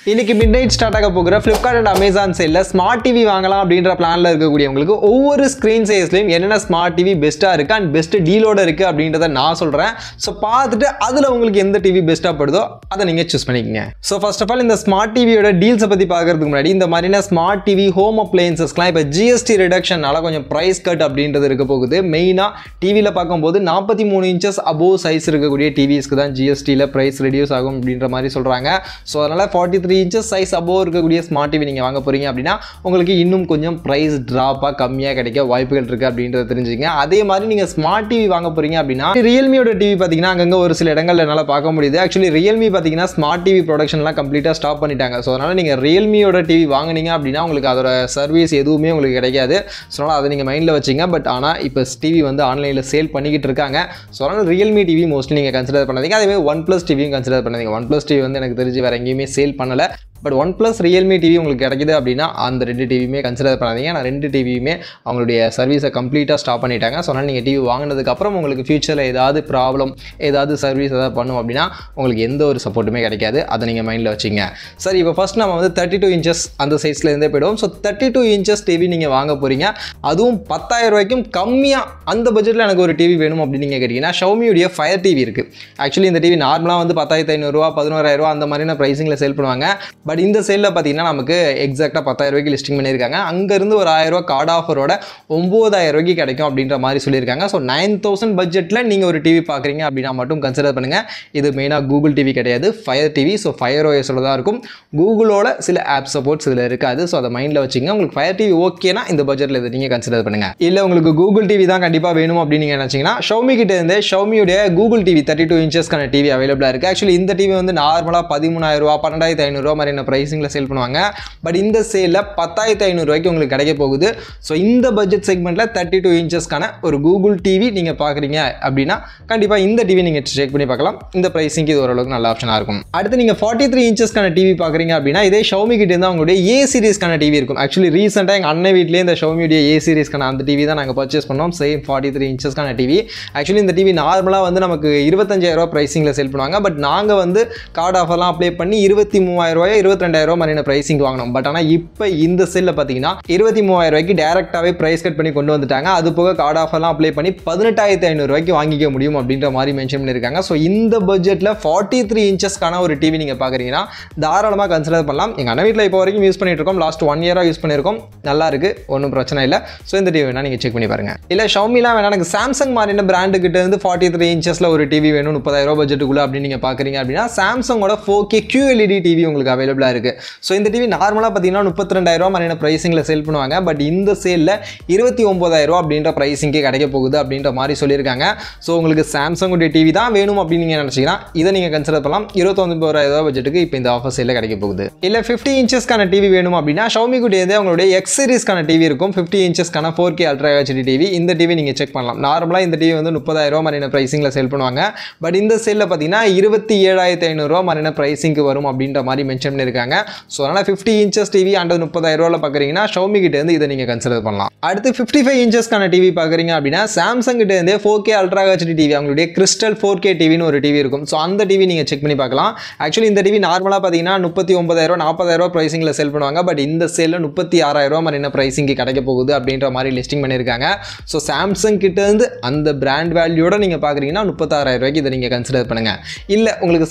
இன்னைக்கு midnight start ஆக போகிற Flipkart and Amazon சேல்ல ஸ்மார்ட் டிவி வாங்கலாம் அப்படின்ற பிளான்ல இருக்கக்கூடியவங்களுக்கு ஒவ்வொரு ஸ்கிரீன் சைஸ்லயும் என்னென்ன ஸ்மார்ட் டிவி பெஸ்டா இருக்கு அண்ட் பெஸ்ட் டீலோட இருக்கு அப்படின்றத நான் சொல்றேன். ஸோ பார்த்துட்டு அதுல உங்களுக்கு எந்த டிவி பெஸ்டா படுதோ அதை நீங்க சூஸ் பண்ணிக்கங்க. ஸோ ஃபர்ஸ்ட் ஆஃப் ஆல் இந்த ஸ்மார்ட் டிவியோட டீல்ஸை பத்தி பார்க்கறதுக்கு முன்னாடி இந்த மாதிரியான ஸ்மார்ட் டிவி ஹோம் அப்ளையன்சஸ்லாம் இப்போ ஜிஎஸ்டி ரிடக்ஷனால கொஞ்சம் பிரைஸ் கட் அப்படின்றது இருக்க போகுது. மெயினா டிவியில் பார்க்கும்போது 43 இன்ச்சஸ் அபோவ் சைஸ் இருக்கக்கூடிய டிவிஸ்க்கு தான் ஜிஎஸ்டியில் பிரைஸ் ரெடியூஸ் ஆகும் அப்படின்ற மாதிரி சொல்றாங்க. ஸோ அதனால 43 inches சைஸ் அபோவ் இருக்கக்கூடிய ஸ்மார்ட் டிவி நீங்கள் வாங்க போறீங்க அப்படின்னா உங்களுக்கு இன்னும் கொஞ்சம் ப்ரைஸ் ட்ராப்பாக கம்மியாக கிடைக்க வாய்ப்புகள் இருக்குது அப்படின்றத தெரிஞ்சுங்க. அதே மாதிரி நீங்கள் ஸ்மார்ட் டிவி வாங்க போறீங்க அப்படின்னா ரியல்மியோட டிவி பார்த்தீங்கன்னா அங்கங்கே ஒரு சில இடங்கள்ல என்னால் பார்க்க முடியுது. ஆக்சுவலி ரியல்மி பார்த்தீங்கன்னா ஸ்மார்ட் டிவி ப்ரொடக்ஷன்லாம் கம்ப்ளீட்டாக ஸ்டாப் பண்ணிட்டாங்க. ஸோ அதனால் நீங்கள் ரியல்மியோட டிவி வாங்கினீங்க அப்படின்னா உங்களுக்கு அதோட சர்வீஸ் எதுவுமே உங்களுக்கு கிடைக்காது. ஸோ அதனால் அதை நீங்கள் மைண்டில் வச்சிங்க. பட் ஆனால் இப்போ டிவி வந்து ஆன்லைனில் சேல் பண்ணிக்கிட்டு இருக்காங்க. ஸோ அதனால் ரியல்மி டிவி மோஸ்ட்லி நீங்கள் கன்சிடர் பண்ணாதீங்க. அதே ஒன் ப்ளஸ் டிவியும் கன்சிடர் பண்ணாதீங்க. ஒன் ப்ளஸ் டிவி வந்து எனக்கு தெரிஞ்சு வேறு எங்கேயுமே சேல் பண்ணல. But one plus Realme TV உங்களுக்கு கிடைக்குது அப்படின்னா அந்த ரெண்டு டிவியுமே கன்சிடர் பண்ணாதீங்க. நான் ரெண்டு டிவியுமே அவங்களுடைய சர்வீஸை கம்ப்ளீட்டாக ஸ்டாப் பண்ணிட்டாங்க. ஸோ அதனால் நீங்கள் டிவி வாங்கினதுக்கப்புறம் உங்களுக்கு ஃபியூச்சரில் ஏதாவது ப்ராப்ளம் ஏதாவது சர்வீஸ் ஏதாவது பண்ணும் அப்படின்னா உங்களுக்கு எந்த ஒரு சப்போர்ட்டுமே கிடைக்காது. அதை நீங்கள் மைண்டில் வச்சுங்க. சரி, இப்போ ஃபஸ்ட் நம்ம வந்து 32 இன்ச்சஸ் அந்த சைஸ்லேருந்தே போய்டுவோம். ஸோ 32 இன்ச்சஸ் டிவி நீங்கள் வாங்க போகிறீங்க. அதுவும் 10,000 ரூபாய்க்கும் கம்மியாக அந்த பட்ஜெட்டில் எனக்கு ஒரு டிவி வேணும் அப்படின்னு நீங்கள் கேட்டிங்கன்னா ஷவுமியுடைய ஃபயர் டிவி இருக்குது. ஆக்சுவலி இந்த டிவி நார்மலாக வந்து 10,500 ரூபா 11,000 ரூபா அந்த மாதிரியான ப்ரைஸிங்கில் சேல் பண்ணுவாங்க. பட் இந்த சேலில் பார்த்தீங்கன்னா நமக்கு எக்ஸாக்டாக 10,000 ரூபாய்க்கு லிஸ்டிங் பண்ணியிருக்காங்க. அங்கேருந்து ஒரு 1000 ரூபா கார்டு ஆஃபரோட 9,000 ரூபாய்க்கு கிடைக்கும் அப்படின்ற மாதிரி சொல்லியிருக்காங்க. ஸோ 9,000 பட்ஜெட்டில் நீங்கள் ஒரு டிவி பார்க்குறீங்க அப்படின்னா மட்டும் கன்சிடர் பண்ணுங்கள். இது மெயினாக கூகுள் டிவி கிடையாது, ஃபயர் டிவி. ஸோ ஃபயர் ஓஎஸோட தான் இருக்கும். கூகுளோட சில ஆப் சப்போர்ட்ஸ் இதில் இருக்காது. ஸோ அதை மைண்டில் வச்சுங்க. உங்களுக்கு ஃபயர் டிவி ஓகேனா இந்த பட்ஜெட்டில் இதை நீங்கள் கன்சிடர் பண்ணுங்கள். இல்லை உங்களுக்கு கூகுள் டிவி தான் கண்டிப்பாக வேணும் அப்படின்னு நீங்கள் நினச்சிங்கன்னா ஷவுமி கிட்ட இருந்து ஷவுமியுடைய கூகுள் டிவி 32 இன்ச்சஸ்க்கான டிவி அவைலபிளாக இருக்குது. ஆக்சுவலி இந்த டிவி வந்து நார்மலாக 13,000 ரூபா 12,500 ரூபா மாதிரியான ப்ரைஸிங்கில் சேல் பண்ணுவாங்க. பட் இந்த சேலில் 10,500 ரூபாய்க்கு உங்களுக்கு கிடைக்க போகுது. ஸோ இந்த பட்ஜெட் செக்மெண்ட்டில் 32 இன்ச்சஸ்க்கான ஒரு கூகுள் டிவி நீங்கள் பார்க்குறீங்க அப்படின்னா கண்டிப்பாக இந்த டிவி நீங்கள் செக் பண்ணி பார்க்கலாம். இந்த ப்ரைஸிங்க்கு இது ஓரளவுக்கு நல்ல ஆப்ஷனாக இருக்கும். அடுத்து நீங்கள் 43 இன்ச்சஸ்க்கான டிவி பார்க்குறீங்க அப்படின்னா இதே ஷவுமி கிட்ட இருந்து அவங்களுடைய ஏ சீரிஸ்க்கான டிவி இருக்கும். ஆக்சுவலி ரீசெண்டாக எங்கள் அண்ணன் வீட்லேயே இந்த ஷவுமியுடைய ஏ சீரிஸ்க்கான அந்த டிவி தான் நாங்கள் பர்ச்சேஸ் பண்ணோம். சேம் 43 இன்ச்சஸ்க்கான டிவி. ஆக்சுவலி இந்த டிவி நார்மலாக வந்து நமக்கு 25,000 ரூபா ப்ரைஸிங்கில் சேல் பண்ணுவாங்க. பட் நாங்கள் வந்து கார்டு ஆஃபர்லாம் அப்ளை பண்ணி 23,000 ரூபாய் 22,000 ரூபா மாதிரியான ப்ரைஸிங் வாங்கணும். பட் ஆனால் இப்போ இந்த செல்லில் பார்த்தீங்கன்னா 23,000 ரூபாய்க்கு டேரெக்டாகவே ப்ரைஸ் கட் பண்ணி கொண்டு வந்துட்டாங்க. அது போக கார்டு ஆஃபர்லாம் அப்ளை பண்ணி 18,500 ரூபாய்க்கு வாங்கிக்க முடியும் அப்படின்ற மாதிரி மென்ஷன் பண்ணியிருக்காங்க. ஸோ இந்த பட்ஜெட்டில் 43 இன்ச்சஸ்க்கான ஒரு டிவி நீங்கள் பார்க்குறீங்கன்னா தாராளமாக கன்சிடர் பண்ணலாம். எங்கள் அண்ணன் வீட்டில் இப்போ வரைக்கும் யூஸ் பண்ணிட்டு இருக்கோம். லாஸ்ட் 1 இயராக யூஸ் பண்ணியிருக்கோம். நல்லா இருக்குது, ஒன்றும் பிரச்சனை இல்லை. ஸோ இந்த டிவி வேணால் நீங்கள் செக் பண்ணி பாருங்கள். இல்லை ஷவுமிலாம் வேணா எனக்கு சாம்சங் மாதிரியான பிராண்டுக்கிட்ட இருந்து 43 இன்ச்சஸில் ஒரு டிவி வேணும் 30,000 ரூபா பட்ஜெட்டுக்குள்ளே அப்படின்னு நீங்கள் பார்க்குறீங்க அப்படின்னா சாம்சங்கோட 4K QLED டிவி உங்களுக்கு அவைலபிளாக இருக்குது. ஸோ இந்த டிவி நார்மலாக பார்த்தீங்கன்னா 32,000 ரூபா மாதிரியான ப்ரைஸிங்கில் சேல் பண்ணுவாங்க. பட் இந்த சேலில் 29,000 ரூபா அப்படின்ற ப்ரைஸிங்கே கிடைக்க போகுது அப்படின்ற மாதிரி சொல்லியிருக்காங்க. ஸோ உங்களுக்கு சாம்சங்குடைய டிவி தான் வேணும் அப்படின்னு நீங்கள் நினச்சிங்கன்னா இதை நீங்கள் கன்சிடர் பண்ணலாம். 29,000 ரூபா பட்ஜெட்டுக்கு இப்போ இந்த ஆஃபர் சேலில் கிடைக்க போகுது. இல்லை 50 இன்ச்சஸ்க்கான டிவி வேணும் அப்படின்னா ஷவுமி கூடியது அவங்களுடைய எக்ஸ் சீரிஸ்க்கான டிவி இருக்கும். 50 இன்ச்சஸ்க்கான 4K அல்ட்ரா ஹெச்டி டிவி. இந்த டிவி நீங்கள் செக் பண்ணலாம். நார்மலாக இந்த டிவி வந்து 30,000 ரூபா மாதிரியான ப்ரைஸிங்கில் சேல் பண்ணுவாங்க. பட் இந்த சேலில் பார்த்தீங்கன்னா 27,500 ரூபா மாதிரியான ப்ரைஸிங்க்கு வரும் அப்படின்ற மாதிரி மென்ஷன் பண்ணியிருக்காங்க. ஸோ அதனால் 50 இன்ச்சஸ் டிவி அண்ட் 30,000 ரூபாயில் பார்க்குறீங்கன்னா ஷவுமி கிட்ட இருந்து இதை நீங்கள் கன்சிடர் பண்ணலாம். அடுத்து 55 இன்ச்சஸ்க்கான டிவி பார்க்குறீங்க அப்படின்னா சாம்சங் கிட்ட இருந்து 4K அல்ட்ரா ஹெச்டி டிவி அவங்களுடைய கிறிஸ்டல் 4K டிவின்னு ஒரு டிவி இருக்கும். ஸோ அந்த டிவி நீங்கள் செக் பண்ணி பார்க்கலாம். ஆக்சுவலி இந்த டிவி நார்மலாக பார்த்தீங்கன்னா 39,000 40,000 ரூபா ப்ரைஸிங்கில் சேல் பண்ணுவாங்க. பட் இந்த சேலில் 36,000 ரூபா மாதிரி ப்ரைஸிங்கு கிடைக்க போகுது அப்படின்ற மாதிரி லிஸ்டிங் பண்ணியிருக்காங்க. ஸோ சாம்சங் கிட்ட இருந்து அந்த பிராண்ட் வேல்யூட நீங்கள் பார்க்குறீங்கன்னா 36,000 ரூபாய்க்கு இதை நீங்கள் கன்சிடர் பண்ணுங்கள். இல்லை உங்களுக்கு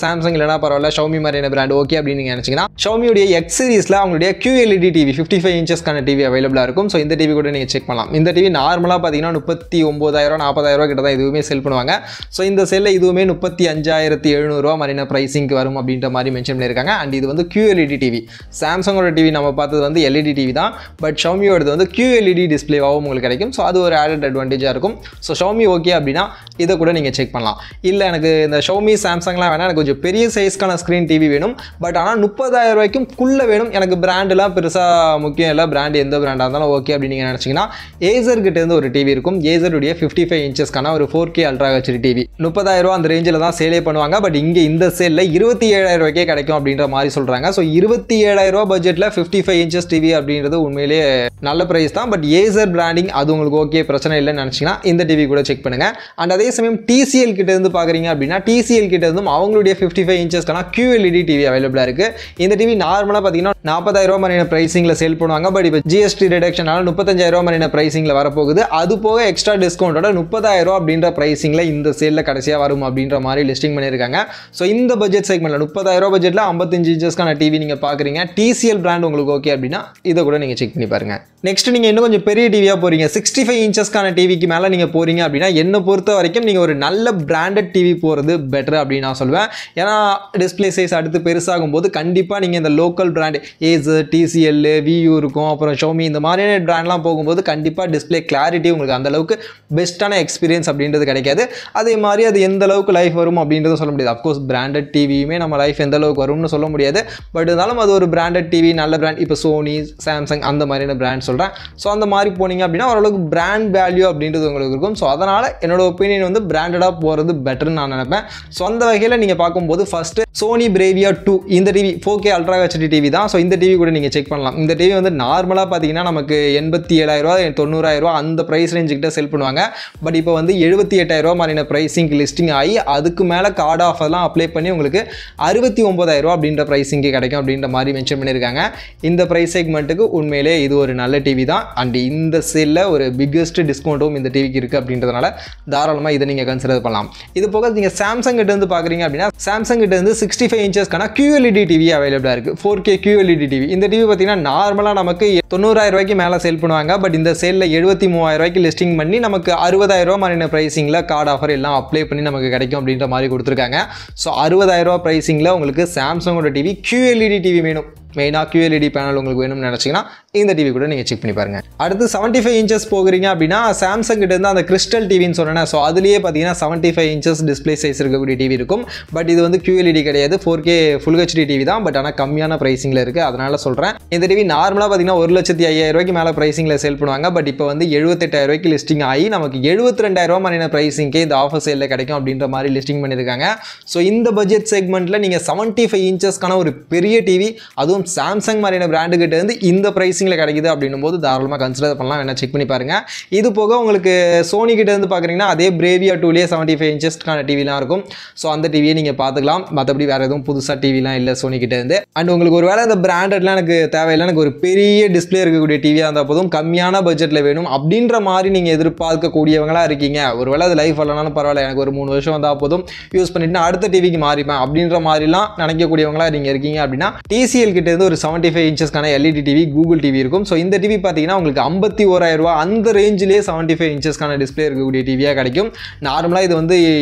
சாம்சங் இல்லைனா பரவாயில்ல ஷவுமி மாதிரியான பிராண்ட் ஓகே அப்படின்னு நீங்கள் நினச்சிங்கன்னா ஷவுமியுடைய எக்ஸ் சீரிஸில் அவங்களுடைய QLED டிவி 55 இன்ச்சஸ்க்கான டிவி அவைலபிளாக இருக்கும். ஸோ இந்த டிவி கூட நீங்கள் செக் பண்ணலாம். இந்த டிவி நார்மலாக பார்த்தீங்கன்னா 39,000 40,000 ரூபா கிட்ட தான் இதுவுமே சேல் பண்ணுவாங்க. ஸோ இந்த செல்லில் இதுவுமே 35,700 ரூபா மாதிரியான ப்ரைஸிங்க்கு வரும் அப்படின்ற மாதிரி மென்ஷன் பண்ணியிருக்காங்க. அண்ட் இது வந்து QLED டிவி. சாம்சங்கோட டிவி நம்ம பார்த்தது வந்து LED டிவி தான். பட் ஷவுமியோடது வந்து QLED டிஸ்பிளேவாகவும் உங்களுக்கு கிடைக்கும். ஸோ அது ஒரு ஆடட் அட்வான்டேஜாக இருக்கும். ஸோ ஷவுமி ஓகே அப்படின்னா இதை கூட நீங்கள் செக் பண்ணலாம். இல்லை எனக்கு இந்த ஷவுமி சாம்சங்லாம் வேணால் எனக்கு கொஞ்சம் பெரிய சைஸ்க்கான ஸ்க்ரீன் டிவி வேணும். பட் ஆனால் 30,000 ரூபாய்க்கும் குள்ளே வேணும். எனக்கு பிராண்டெலாம் பெருசாக முக்கியம் இல்லை. பிராண்ட் எந்த பிராண்டாக இருந்தாலும் ஓகே அப்படின்னு நீங்கள் நினச்சிங்கன்னா ஏசர் கிட்ட இருந்து ஒரு டிவி இருக்கும். ஏசருடைய 55 இன்ச்சஸ்க்கான ஒரு 4K அல்ட்ரா ஹெச்டி டிவி 30,000 ரூபா அந்த ரேஞ்சில் தான் சேலே பண்ணுவாங்க. பட் இங்கே இந்த சேலில் 27,000 ரூபாய்க்கே கிடைக்கும் அப்படின்ற மாதிரி சொல்கிறாங்க. ஸோ 27,000 ரூபா பட்ஜெட்டில் 55 இன்ச்சஸ் டிவி அப்படின்றது உண்மையிலேயே நல்ல ப்ரைஸ் தான். பட் ஏசர் பிராண்டிங் அது உங்களுக்கு ஓகே பிரச்சனை இல்லைன்னு நினச்சிங்கன்னா இந்த டிவி கூட செக் பண்ணுங்கள். அண்ட் அதே சமயம் TCL கிட்ட இருந்து பார்க்குறீங்க அப்படின்னா TCL கிட்ட இருந்தும் அவங்களுடைய 55 இன்ச்சஸ்க்கான QLED டிவி அவைலபிளாக இருக்குது. இந்த டிவி நார்மலாக பார்த்தீங்கன்னா 40,000 ரூபா மாதிரியான ப்ரைஸிங்கில் சேல் பண்ணுவாங்க. பட் இப்போ ஜிஎஸ்டி ரிடக்ஷனால 35,000 ரூபா மாதிரியான ப்ரைஸிங்கில் வரப்போகுது. அது போக எக்ஸ்ட்ரா டிஸ்கவுண்டோட 30,000 ரூபா அப்படின்ற ப்ரைஸிங்கில் இந்த சேலில் கடைசியாக வரும் அப்படின்ற மாதிரி லிஸ்டிங் பண்ணியிருக்காங்க. ஸோ இந்த பட்ஜெட் செக்மெண்ட்டில் 30,000 ரூபா பட்ஜெட்டில் 55 இன்ச்சஸ்க்கான டிவி நீங்கள் பார்க்குறீங்க. டிசிஎல் பிராண்ட் உங்களுக்கு ஓகே அப்படின்னா இதை கூட நீங்கள் செக் பண்ணி பாருங்க. நெக்ஸ்ட் நீங்கள் இன்னும் கொஞ்சம் பெரிய டிவியாக போகிறீங்க, 65 இன்ச்சஸ்க்கான டிவிக்கு மேலே நீங்கள் போகிறீங்க அப்படின்னா என்னை பொறுத்த வரைக்கும் நீங்கள் ஒரு நல்ல பிராண்டட் டிவி போகிறது பெட்டர் அப்படின்னு நான் சொல்லுவேன். ஏன்னா டிஸ்பிளே சைஸ் அடுத்து பெருசாகும் போது கண்டிப்பாக நீங்கள் இந்த local brand Acer, TCL, view இருக்கும், அப்புறம் ஷோமி இந்த மாதிரியான பிராண்ட்லாம் போகும்போது கண்டிப்பாக டிஸ்பிளே கிளாரிட்டி உங்களுக்கு அந்தளவுக்கு பெஸ்ட்டான எக்ஸ்பீரியன்ஸ் அப்படின்றது கிடைக்காது. அதே மாதிரி அது எந்த அளவுக்கு லைஃப் வரும் அப்படின்றத சொல்ல முடியாது. அஃப்கோர்ஸ் பிராண்டட் டிவியுமே நம்ம லைஃப் எந்த அளவுக்கு வரும்னு சொல்ல முடியாது. பட் இருந்தாலும் அது ஒரு பிராண்டட் டிவி, நல்ல பிராண்ட், இப்போ சோனி, சாம்சங் அந்த மாதிரியான பிராண்ட் சொல்கிறேன். ஸோ அந்த மாதிரி போனீங்க அப்படின்னா ஓரளவுக்கு பிராண்ட் வேல்யூ அப்படின்றது உங்களுக்கு இருக்கும். ஸோ அதனால் என்னோட ஒப்பீனியன் வந்து பிராண்டடாக போகிறது பெட்டர்னு நான் நினைப்பேன். ஸோ அந்த வகையில் நீங்கள் பார்க்கும்போது ஃபஸ்ட்டு சோனி பிரேவியா 2 இந்த TV 4K ultra HD TV தான். ஸோ இந்த டிவி கூட நீங்கள் செக் பண்ணலாம். இந்த டிவி வந்து நார்மலாக பார்த்தீங்கன்னா நமக்கு 87,000 ரூபா 90,000 ரூபா அந்த ப்ரைஸ் ரேஞ்சுக்கிட்ட செல் பண்ணுவாங்க. பட் இப்போ வந்து 78,000 ரூபா மாதிரியான ப்ரைஸிங் லிஸ்டிங் ஆகி அதுக்கு மேலே கார்டு ஆஃபர்லாம் அப்ளை பண்ணி உங்களுக்கு 69,000 ரூபா அப்படின்ற ப்ரைஸிங்கு கிடைக்கும் அப்படின்ற மாதிரி மென்ஷன் பண்ணியிருக்காங்க. இந்த ப்ரைஸ் செக்மெண்ட்டுக்கு உண்மையிலே இது ஒரு நல்ல டிவி தான். அண்ட் இந்த சேலில் ஒரு பிக்கஸ்ட் டிஸ்கவுண்ட்டும் இந்த டிவிக்கு இருக்குது அப்படின்றதுனால தாராளமாக இதை நீங்கள் கன்சிடர் பண்ணலாம். இது போக நீங்கள் சாம்சங் கிட்ட இருந்து பார்க்குறீங்க அப்படின்னா சாம்சங் கிட்ட இருந்து 65 இன்ச்சஸ்க்கான QLED டிவி அவைலபிளாக இருக்குது. 4K QLED TV. இந்த டிவி பார்த்தீங்கன்னா நார்மலாக நமக்கு 90,000 ரூபாய்க்கு மேலே சேல் பண்ணுவாங்க. பட் இந்த சேலில் 73,000 ரூபாய்க்கு லிஸ்டிங் பண்ணி நமக்கு 60,000 ரூபா மாதிரியான ப்ரைஸிங்கில் கார்டு ஆஃபர் எல்லாம் அப்ளை பண்ணி நமக்கு கிடைக்கும் அப்படின்ற மாதிரி கொடுத்துருக்காங்க. ஸோ 60,000 ரூபா ப்ரைஸிங்கில் உங்களுக்கு சாம்சங்கோட டிவி QLED டிவி வேணும், மெயினாக QLED பேனல் உங்களுக்கு வேணும்னு நினச்சிங்கன்னா இந்த டிவி கூட நீங்கள் செக் பண்ணி பாருங்கள். அடுத்து 75 இன்ச்சஸ் போகிறீங்க அப்படின்னா சாம்சங் கிட்ட இருந்து அந்த கிறிஸ்டல் டிவின்னு சொன்னேன். ஸோ அதுலேயே பார்த்தீங்கன்னா 75 இன்ச்சஸ் டிஸ்பிளே சைஸ் இருக்கக்கூடிய டிவி இருக்கும். பட் இது வந்து QLED கிடையாது, 4K ஃபுல் ஹெச்டி டிவி தான். பட் ஆனால் கம்மியான ப்ரைஸிங்கில் இருக்குது, அதனால சொல்கிறேன். இந்த டிவி நார்மலாக பார்த்தீங்கன்னா 1,05,000 ரூபாய்க்கு மேலே ப்ரைஸிங்கில் சேல் பண்ணுவாங்க. பட் இப்போ வந்து 78,000 ரூபாய்க்கு லிஸ்டிங் ஆகி நமக்கு 72,000 ரூபா மாதிரியான ப்ரைஸிங்கே இந்த ஆஃபர் சேலில் கிடைக்கும் அப்படின்ற மாதிரி லிஸ்டிங் பண்ணியிருக்காங்க. ஸோ இந்த பட்ஜெட் செக்மெண்ட்டில் நீங்கள் 75 இன்ச்சஸ்க்கான ஒரு பெரிய டிவி, அதுவும் சாம்சங் மாதிரியான பிராண்டு கிட்ட இருந்து இந்த பிரைசிங்கில் கிடைக்குது அப்படின்னும் போது தாராளமாக கன்சிடர் பண்ணலாம், என்ன செக் பண்ணி பாருங்க. இது போக உங்களுக்கு சோனி கிட்ட இருந்து பார்க்குறீங்கன்னா அதே பிரேவியா 2லேயே 75 இன்ச்சஸ்க்கான டிவிலாம் இருக்கும். ஸோ அந்த டிவியை நீங்கள் பார்த்துக்கலாம். மற்றபடி வேறு எதுவும் புதுசாக டிவிலாம் இல்லை சோனி கிட்ட இருந்து. அண்ட் உங்களுக்கு ஒரு வேளை இந்த பிராண்டட்லாம் எனக்கு தேவையில்லை, எனக்கு ஒரு பெரிய டிஸ்பிளே இருக்கக்கூடிய டிவியாக இருந்தால் போதும், கம்மியான பட்ஜெட்டில் வேணும் அப்படின்ற மாதிரி நீங்கள் எதிர்பார்க்கக்கூடியவங்களா இருக்கீங்க. ஒரு வேளை அது லைஃப் வரலனாலும் பரவாயில்ல, எனக்கு ஒரு 3 வருஷம் வந்தால் போதும், யூஸ் பண்ணிட்டு நான் அடுத்த டிவிக்கு மாறிப்பேன் அப்படின்ற மாதிரிலாம் நினைக்கக்கூடியவங்களா நீங்கள் இருக்கீங்க அப்படின்னா டிசிஎல் கிட்ட இருந்து ஒரு 75 இன்ச்சஸ்க்கான LED டிவி, கூகுள் டிவி இருக்கும். ஸோ இந்த டிவி பார்த்தீங்கன்னா உங்களுக்கு 51,000 ரூபா அந்த ரேஞ்சிலேயே 75 இன்ச்சஸ்க்கான டிஸ்பிளே இருக்கக்கூடிய டிவியாக கிடைக்கும். நார்மலாக இது வந்து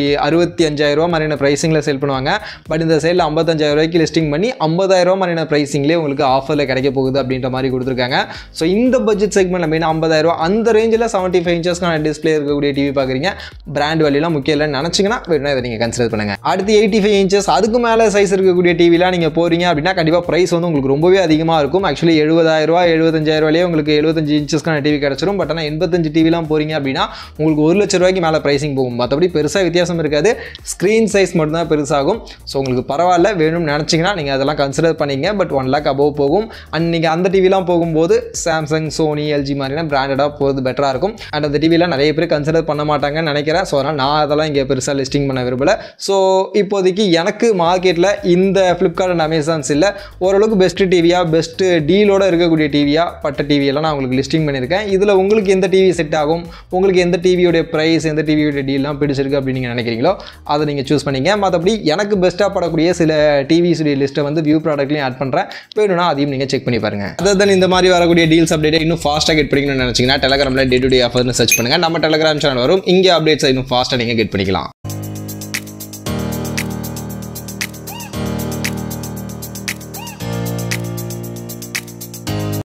65,000 ரூபா மாதிரியான ப்ரைஸிங்கில் சேல் பண்ணுவாங்க. பட் இந்த சேலில் 55,000 ரூபாய்க்கு லிஸ்டிங் பண்ணி 50,000 ரூபா மாதிரியான ப்ரைஸிங்லேயே உங்களுக்கு ஆஃபரில் கிடைக்க போகுது அப்படின்ற மாதிரி கொடுத்துருக்காங்க. ஸோ இந்த பட்ஜெட் செக்மெண்ட்டில் மெயினாக 50,000 ரூபா அந்த ரேஞ்சில் 75 இன்ச்சஸ்க்கான டிஸ்பிளே இருக்கக்கூடிய டிவி பார்க்குறீங்க. பிராண்ட் வேல்யூலாம் முக்கியம் இல்லைன்னு நினச்சிங்கன்னா வேணும்னா இதை நீங்கள் கன்சிடர் பண்ணுங்கள். அடுத்து 85 இன்ச்சஸ் அதுக்கு மேலே சைஸ் இருக்கக்கூடிய டிவிலாம் நீங்கள் போகிறீங்க அப்படின்னா கண்டிப்பாக ப்ரைஸ் வந்து உங்களுக்கு ரொம்பவே அதிகமாக இருக்கும். ஆக்சுவலி 70,000 ரூபா 75,000 ரூபாயிலே உங்களுக்கு 75 இன்ச்சஸ்க்கான டிவி கிடச்சிரும். பட் ஆனால் 85 டிவிலாம் போகிறீங்க அப்படின்னா உங்களுக்கு 1,00,000 ரூபாய்க்கு மேலே ப்ரைஸிங் போகும். மற்றபடி பெருசாக வித்தியாசம் இருக்காது, ஸ்க்ரீன் சைஸ் மட்டும்தான் பெருசாகும். ஸோ உங்களுக்கு பரவாயில்ல, வேணும்னு நினச்சிங்கன்னா நீங்கள் அதெல்லாம் கன்சிடர் பண்ணிங்க. பட் 1 lakh above போகும். அண்ட் நீங்கள் அந்த டிவிலாம் போகும்போது சாம்சங், சோனி, எல்ஜி மாதிரியான பிராண்டடாக போகிறது பெட்டராக இருக்கும். அண்ட் அந்த டிவிலாம் நிறைய பேர் கன்சிடர் பண்ண மாட்டாங்கன்னு நினைக்கிறேன். ஸோ அதனால் நான் அதெல்லாம் இங்கே பெருசாக லிஸ்டிங் பண்ண விரும்பலை. ஸோ இப்போதைக்கு எனக்கு மார்க்கெட்டில் இந்த ஃப்ளிப்கார்ட் அண்ட் அமேசான்ஸ் இல்லை, ஓரளவுக்கு பெஸ்ட் டிவியாக பெஸ்ட் டீலோட இருக்கக்கூடிய டிவியாக பட்ட டிவியெல்லாம் நான் உங்களுக்கு லிஸ்டிங் பண்ணியிருக்கேன். இதில் உங்களுக்கு எந்த டிவி செட் ஆகும், உங்களுக்கு எந்த டிவியோடைய ப்ரைஸ், எந்த டிவியோட டீல்லாம் பிடிச்சிருக்கு அப்படின்னு நீங்கள் நினைக்கிறீங்களோ அதை நீங்கள் சூஸ் பண்ணிங்க. மற்றபடி எனக்கு பெஸ்ட்டாக படக்கூடிய சில டிவிஸுடைய லிஸ்ட்டை வந்து வியூ ப்ராடக்ட்லையும் ஆட் பண்ணுறேன், வேணும்னா அதையும் நீங்கள் செக் பண்ணி பாருங்கள். அதர் இந்த மாதிரி வரக்கூடிய டீல்ஸ் அப்டேட்டை இன்னும் ஃபாஸ்ட்டாக கெட் பண்ணிக்கணும்னு நினச்சிங்கன்னா டெலகிராமில் டே டு டே ஆஃபர்னு சர்ச் பண்ணுங்கள். நம்ம டெலகிராம் சேனல் வரும், இங்கே அப்டேட்ஸை இன்னும் ஃபாஸ்ட்டாக நீங்கள் கெட் பண்ணிக்கலாம்.